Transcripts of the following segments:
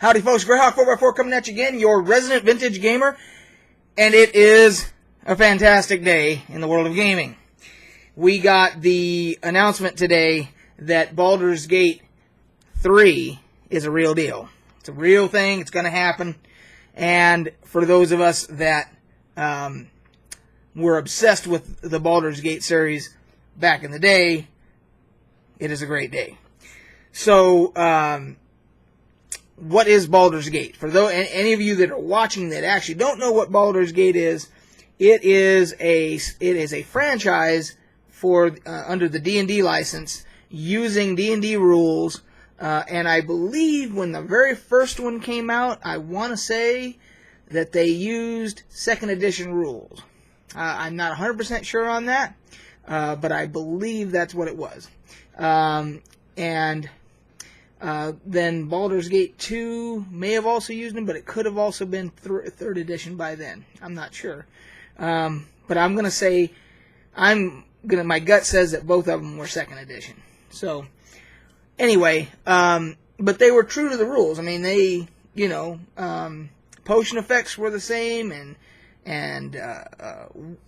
Howdy folks, Greyhawk 4x4 coming at you again, your resident vintage gamer, and it is a fantastic day in the world of gaming. We got the announcement today that Baldur's Gate 3 is a real deal. It's a real thing, it's going to happen, and for those of us that were obsessed with the Baldur's Gate series back in the day, it is a great day. So, what is Baldur's Gate? For any of you that are watching that actually don't know what Baldur's Gate is, it is a franchise for under the D&D license using D&D rules. And I believe when the very first one came out, I want to say that they used 2nd edition rules. I'm not 100% sure on that, but I believe that's what it was. Then Baldur's Gate 2 may have also used them, but it could have also been 3rd edition by then. I'm not sure. But I'm going to say, my gut says that both of them were 2nd edition. So, anyway, but they were true to the rules. I mean, they, potion effects were the same, and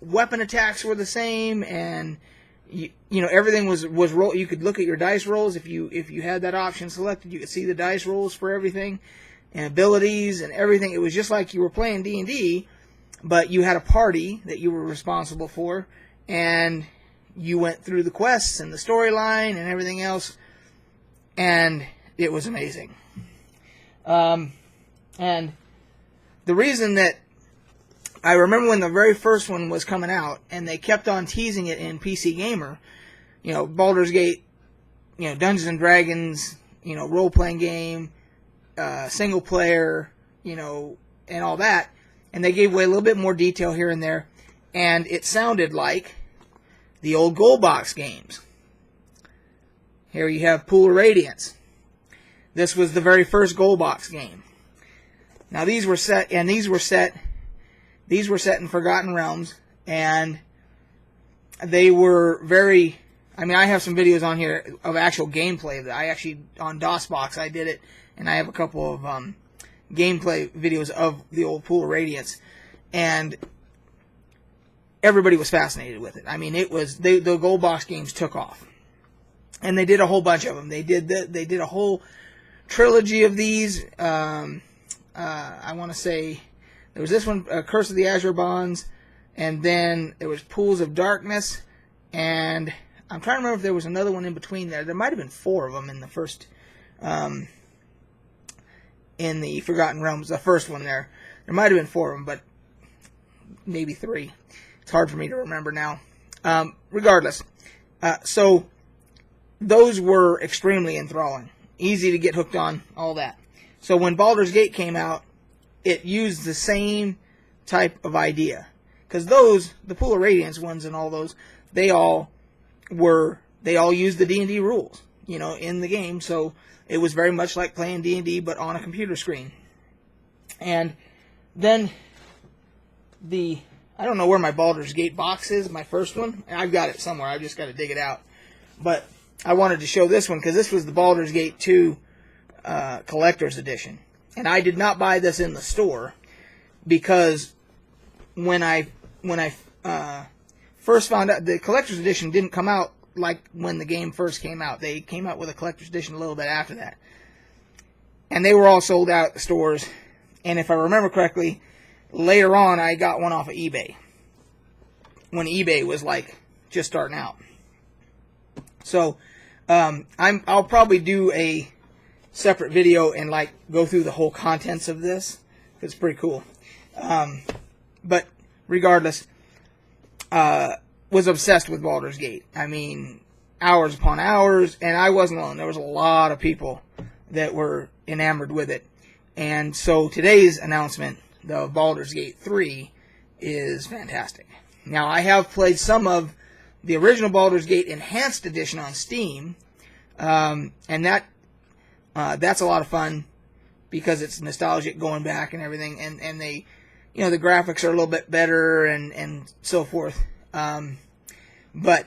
weapon attacks were the same, and everything was roll. You could look at your dice rolls if you had that option selected. You could see the dice rolls for everything, and abilities and everything. It was just like you were playing D&D, but you had a party that you were responsible for, and you went through the quests and the storyline and everything else, and it was amazing. And the reason that I remember when the very first one was coming out, and they kept on teasing it in PC Gamer, Baldur's Gate, Dungeons and Dragons, role-playing game, single player, and all that, and they gave away a little bit more detail here and there, and it sounded like the old Gold Box games. Here you have Pool of Radiance. This was the very first Gold Box game. Now these were set in Forgotten Realms, and they were very, I have some videos on here of actual gameplay of that. I actually, on DOSBox, I did it, and I have a couple of gameplay videos of the old Pool of Radiance, and everybody was fascinated with it. The Gold Box games took off, and they did a whole bunch of them. They did a whole trilogy of these. I want to say there was this one, Curse of the Azure Bonds, and then there was Pools of Darkness, and I'm trying to remember if there was another one in between there. There might have been 4 of them in the first, in the Forgotten Realms, the first one there. There might have been 4 of them, but maybe 3. It's hard for me to remember now. Regardless, so those were extremely enthralling, easy to get hooked on, all that. So when Baldur's Gate came out, it used the same type of idea. Because the Pool of Radiance ones and all those, they all used the D&D rules, in the game. So it was very much like playing D&D, but on a computer screen. And then I don't know where my Baldur's Gate box is, my first one. I've got it somewhere, I've just got to dig it out. But I wanted to show this one, because this was the Baldur's Gate 2 Collector's Edition. And I did not buy this in the store, because when I first found out, the Collector's Edition didn't come out like when the game first came out. They came out with a Collector's Edition a little bit after that. And they were all sold out at the stores. And if I remember correctly, later on I got one off of eBay, when eBay was just starting out. So I'll probably do a separate video and go through the whole contents of this. It's pretty cool. But regardless, was obsessed with Baldur's Gate. Hours upon hours, and I wasn't alone. There was a lot of people that were enamored with it. And so today's announcement, the Baldur's Gate 3, is fantastic. Now, I have played some of the original Baldur's Gate Enhanced Edition on Steam, and that's a lot of fun, because it's nostalgic going back and everything, and they, the graphics are a little bit better and so forth. But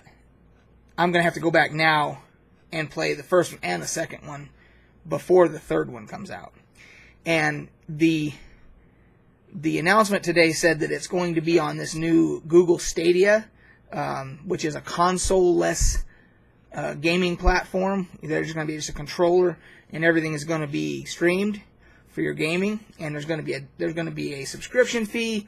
I'm going to have to go back now and play the first one and the second one before the third one comes out. And the announcement today said that it's going to be on this new Google Stadia, which is a console-less gaming platform. There's going to be just a controller, and everything is going to be streamed for your gaming. And there's going to be a subscription fee,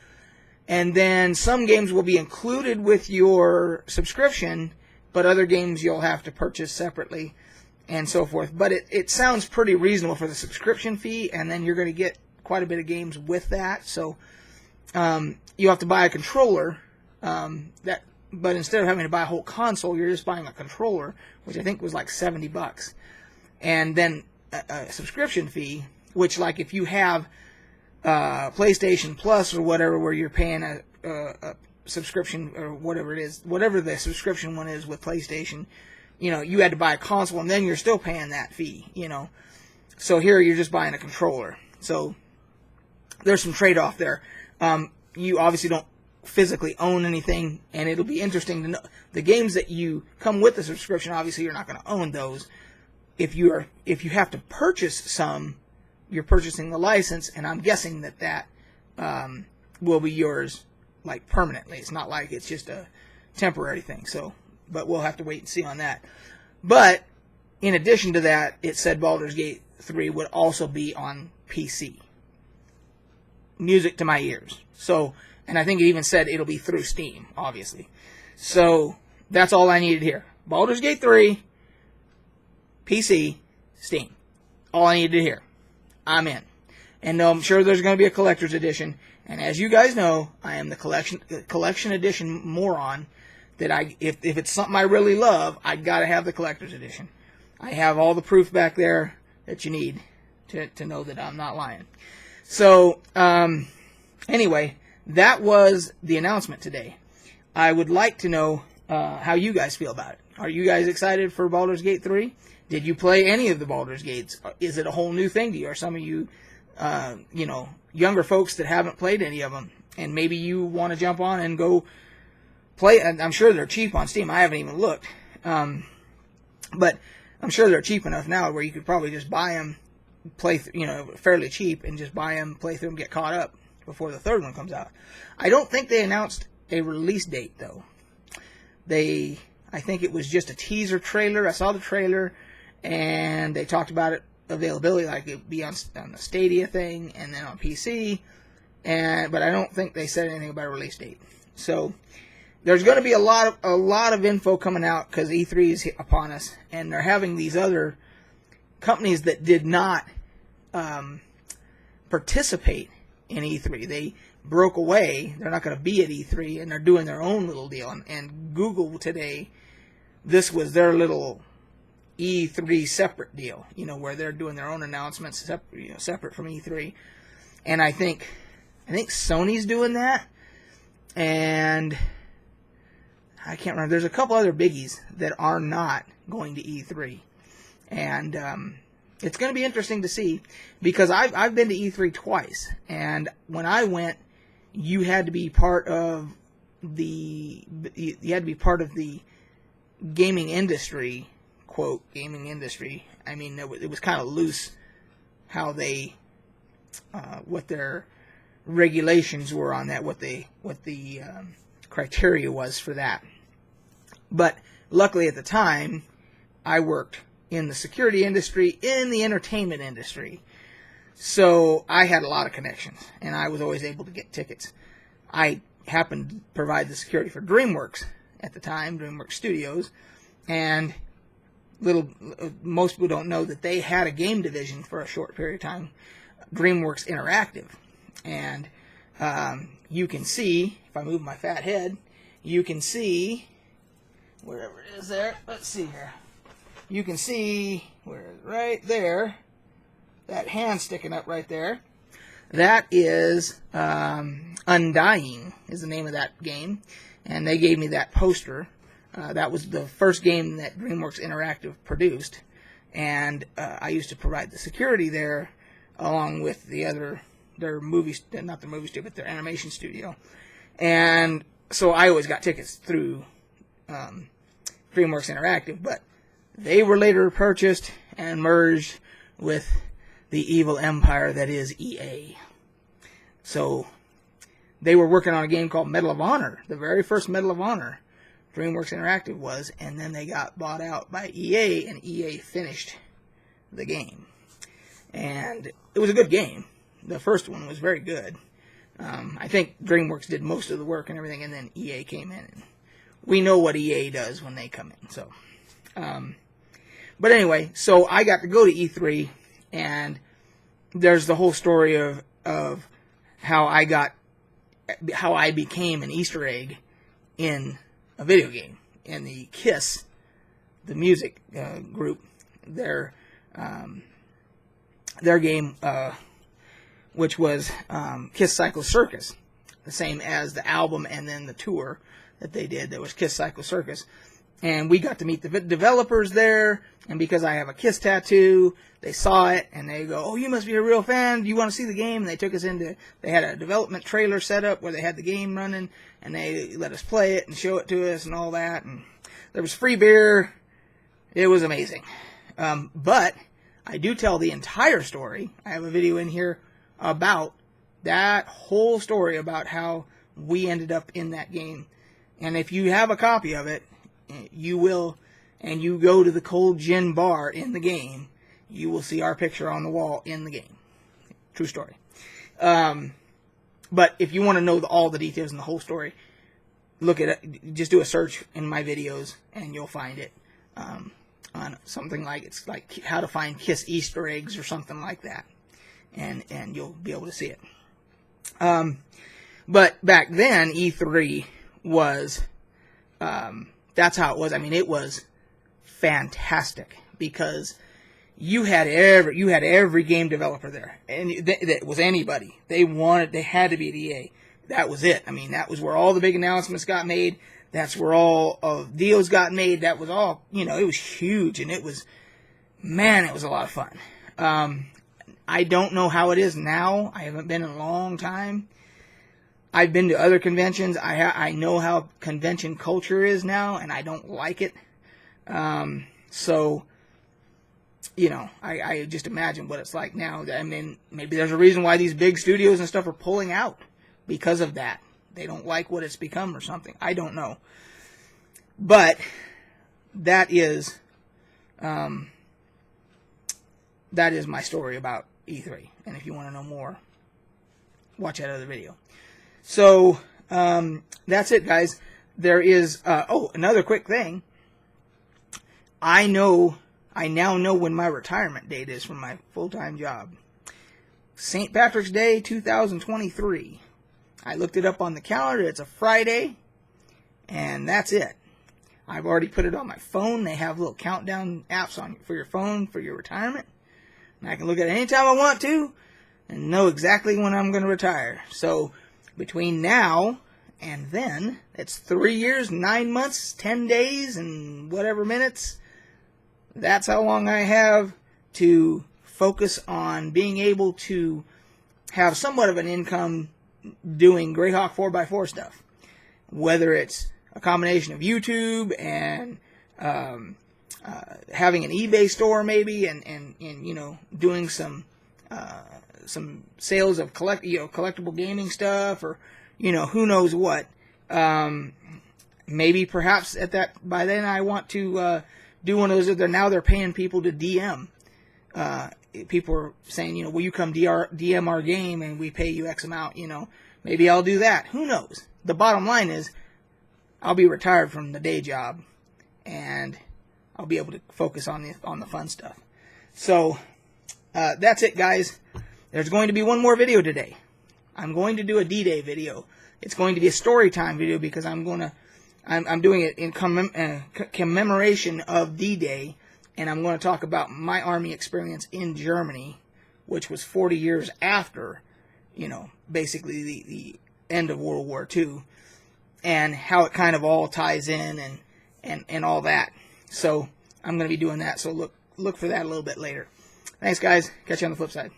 and then some games will be included with your subscription, but other games you'll have to purchase separately, and so forth. But it sounds pretty reasonable for the subscription fee, and then you're going to get quite a bit of games with that. So you have to buy a controller, but instead of having to buy a whole console, you're just buying a controller, which I think was like $70, and then a subscription fee, which, like, if you have PlayStation Plus or whatever, where you're paying a subscription or whatever it is, whatever the subscription one is with PlayStation, you had to buy a console, and then you're still paying that fee, So here you're just buying a controller. So there's some trade-off there. You obviously don't physically own anything, and it'll be interesting to know the games that you come with the subscription. Obviously, you're not going to own those. If you have to purchase some, you're purchasing the license, and I'm guessing that will be yours, like, permanently. It's not like it's just a temporary thing. So, but we'll have to wait and see on that. But in addition to that, it said Baldur's Gate 3 would also be on PC. Music to my ears. So, and I think it even said it'll be through Steam, obviously. So that's all I needed here. Baldur's Gate 3, PC, Steam. All I needed to hear. I'm in. And I'm sure there's going to be a collector's edition. And as you guys know, I am the collection edition moron. That if it's something I really love, I got to have the collector's edition. I have all the proof back there that you need to know that I'm not lying. So, anyway, that was the announcement today. I would like to know how you guys feel about it. Are you guys excited for Baldur's Gate 3? Did you play any of the Baldur's Gates? Is it a whole new thing to you? Or some of you, younger folks that haven't played any of them, and maybe you want to jump on and go play? And I'm sure they're cheap on Steam. I haven't even looked. But I'm sure they're cheap enough now where you could probably just buy them, fairly cheap, and just buy them, play through them, get caught up before the third one comes out. I don't think they announced a release date, though. I think it was just a teaser trailer. I saw the trailer, and they talked about it, availability, like it'd be on the Stadia thing, and then on PC, but I don't think they said anything about a release date. So there's going to be a lot of info coming out because E3 is upon us, and they're having these other companies that did not participate in E3. They broke away. They're not going to be at E3, and they're doing their own little deal. And Google today, this was their little E3 separate deal, where they're doing their own announcements separate from E3. And I think Sony's doing that, and I can't remember. There's a couple other biggies that are not going to E3, and it's going to be interesting to see because I've been to E3 twice, and when I went, you had to be part of the gaming industry, quote, gaming industry. I mean, it was kind of loose how they what their regulations were on that, what the criteria was for that. But luckily at the time, I worked in the security industry, in the entertainment industry. So I had a lot of connections, and I was always able to get tickets. I happened to provide the security for DreamWorks at the time, DreamWorks Studios, and most people don't know that they had a game division for a short period of time, DreamWorks Interactive. And you can see, if I move my fat head, you can see, wherever it is there, let's see here. You can see, right there, that hand sticking up right there. That is Undying is the name of that game. And they gave me that poster. That was the first game that DreamWorks Interactive produced. And I used to provide the security there along with their movies, not the movie studio, but their animation studio. And so I always got tickets through DreamWorks Interactive, but they were later purchased and merged with the evil empire that is EA. So they were working on a game called Medal of Honor, the very first Medal of Honor DreamWorks Interactive was, and then they got bought out by EA, and EA finished the game. And it was a good game. The first one was very good. I think DreamWorks did most of the work and everything, and then EA came in. And we know what EA does when they come in. So, but anyway, so I got to go to E3, and there's the whole story of how I became an Easter egg in a video game. In the Kiss, the music group, their game, which was Kiss Cycle Circus, the same as the album and then the tour that they did that was Kiss Cycle Circus. And we got to meet the developers there, and because I have a Kiss tattoo, they saw it, and they go, "Oh, you must be a real fan. Do you want to see the game?" And they took us they had a development trailer set up where they had the game running, and they let us play it and show it to us and all that. And there was free beer. It was amazing. But I do tell the entire story. I have a video in here about that whole story about how we ended up in that game. And if you have a copy of it, you will, and you go to the Cold Gin bar in the game, you will see our picture on the wall in the game. True story. But if you want to know all the details and the whole story, look at it. Just do a search in my videos, and you'll find it on something like, it's like how to find Kiss Easter eggs or something like that, and you'll be able to see it. But back then, E3 was, that's how it was. I mean, it was fantastic because you had every game developer there, and that was anybody. They had to be at EA. That was it. I mean, that was where all the big announcements got made. That's where all of deals got made. That was all, it was huge, and it was a lot of fun. I don't know how it is now. I haven't been in a long time. I've been to other conventions. I know how convention culture is now, and I don't like it. So, I just imagine what it's like now. I mean, maybe there's a reason why these big studios and stuff are pulling out because of that. They don't like what it's become or something. I don't know. But that is my story about E3. And if you want to know more, watch that other video. So, that's it, guys. There is, another quick thing. I now know when my retirement date is from my full-time job. St. Patrick's Day 2023. I looked it up on the calendar. It's a Friday, and that's it. I've already put it on my phone. They have little countdown apps for your phone for your retirement. And I can look at it anytime I want to and know exactly when I'm going to retire. So, between now and then, it's 3 years, 9 months, 10 days, and whatever minutes. That's how long I have to focus on being able to have somewhat of an income doing Greyhawk 4x4 stuff. Whether it's a combination of YouTube and having an eBay store maybe, and doing some sales of collectible gaming stuff, or who knows what. Maybe perhaps by then I want to do one of those. They're paying people to DM. People are saying, will you come DM our game and we pay you X amount? Maybe I'll do that. Who knows? The bottom line is, I'll be retired from the day job, and I'll be able to focus on the fun stuff. So that's it, guys. There's going to be one more video today. I'm going to do a D-Day video. It's going to be a story time video because I'm doing it in commemoration of D-Day, and I'm going to talk about my Army experience in Germany, which was 40 years after, basically the end of World War II, and how it kind of all ties in and all that. So I'm going to be doing that, so look for that a little bit later. Thanks, guys. Catch you on the flip side.